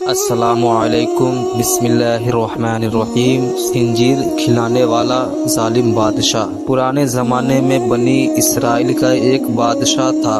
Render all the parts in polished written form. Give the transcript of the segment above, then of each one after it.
السلام علیکم، بسم اللہ الرحمن الرحیم۔ خنزیر کھلانے والا ظالم بادشاہ۔ پرانے زمانے میں بنی اسرائیل کا ایک بادشاہ تھا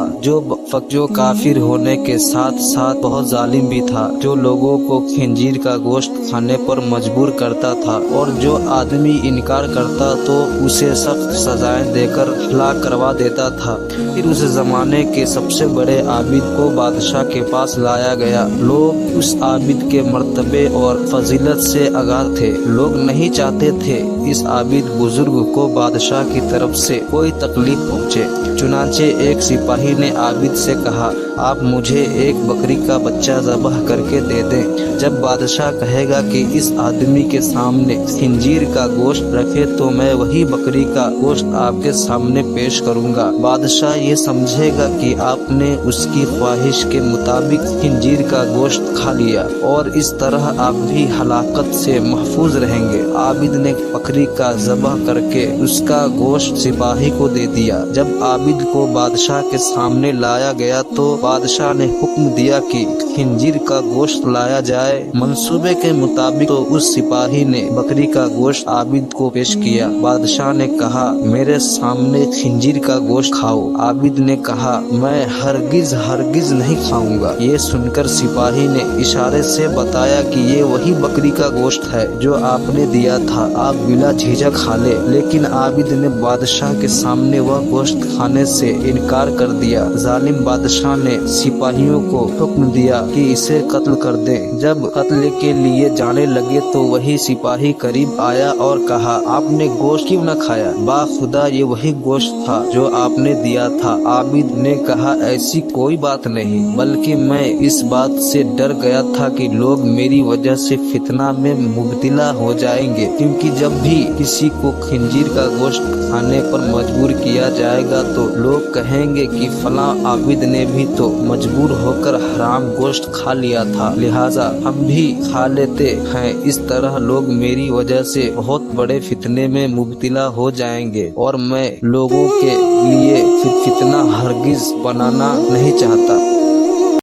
جو کافر ہونے کے ساتھ ساتھ بہت ظالم بھی تھا، جو لوگوں کو خنزیر کا گوشت کھانے پر مجبور کرتا تھا، اور جو آدمی انکار کرتا تو اسے سخت سزائیں دے کر ہلاک کروا دیتا تھا۔ پھر اس زمانے کے سب سے بڑے عابد کو بادشاہ کے پاس لایا گیا۔ لوگ اس عابد کے مرتبے اور فضیلت سے آگاہ تھے۔ لوگ نہیں چاہتے تھے اس عابد بزرگ کو بادشاہ کی طرف سے کوئی تکلیف پہنچے۔ چنانچہ ایک سپاہی نے عابد سے کہا، آپ مجھے ایک بکری کا بچہ ذبح کر کے دے دیں۔ جب بادشاہ کہے گا کہ اس آدمی کے سامنے خنزیر کا گوشت رکھے تو میں وہی بکری کا گوشت آپ کے سامنے پیش کروں گا۔ بادشاہ یہ سمجھے گا کہ آپ نے اس کی خواہش کے مطابق خنزیر کا گوشت کھا لیا، اور اس طرح آپ بھی ہلاکت سے محفوظ رہیں گے۔ عابد نے بکری کا ذبح کر کے اس کا گوشت سپاہی کو دے دیا۔ جب عابد کو بادشاہ کے سامنے لایا گیا تو بادشاہ نے حکم دیا کہ خنزیر کا گوشت لایا جائے۔ منصوبے کے مطابق تو اس سپاہی نے بکری کا گوشت عابد کو پیش کیا۔ بادشاہ نے کہا، میرے سامنے خنزیر کا گوشت کھاؤ۔ عابد نے کہا، میں ہرگز نہیں کھاؤں گا۔ یہ سن کر سپاہی نے اشارے سے بتایا کہ یہ وہی بکری کا گوشت ہے جو آپ نے دیا تھا، آپ بلا جھجک کھا لے۔ لیکن عابد نے بادشاہ کے سامنے وہ گوشت کھانے سے انکار کر دیا۔ ظالم بادشاہ نے سپاہیوں کو حکم دیا کہ اسے قتل کر دیں۔ جب قتل کے لیے جانے لگے تو وہی سپاہی قریب آیا اور کہا، آپ نے گوشت کیوں نہ کھایا؟ باخدا یہ وہی گوشت تھا جو آپ نے دیا تھا۔ عابد نے کہا، ایسی کوئی بات نہیں، بلکہ میں اس بات سے ڈر گیا تھا کہ لوگ میری وجہ سے فتنہ میں مبتلا ہو جائیں گے، کیونکہ جب بھی کسی کو خنزیر کا گوشت کھانے پر مجبور کیا جائے گا تو لوگ کہیں گے کہ فلاں عابد نے بھی تو مجبور ہو کر حرام گوشت کھا لیا تھا، لہٰذا ہم بھی کھا لیتے ہیں۔ اس طرح لوگ میری وجہ سے بہت بڑے فتنے میں مبتلا ہو جائیں گے، اور میں لوگوں کے لیے فتنہ ہرگز بنانا نہیں چاہتا۔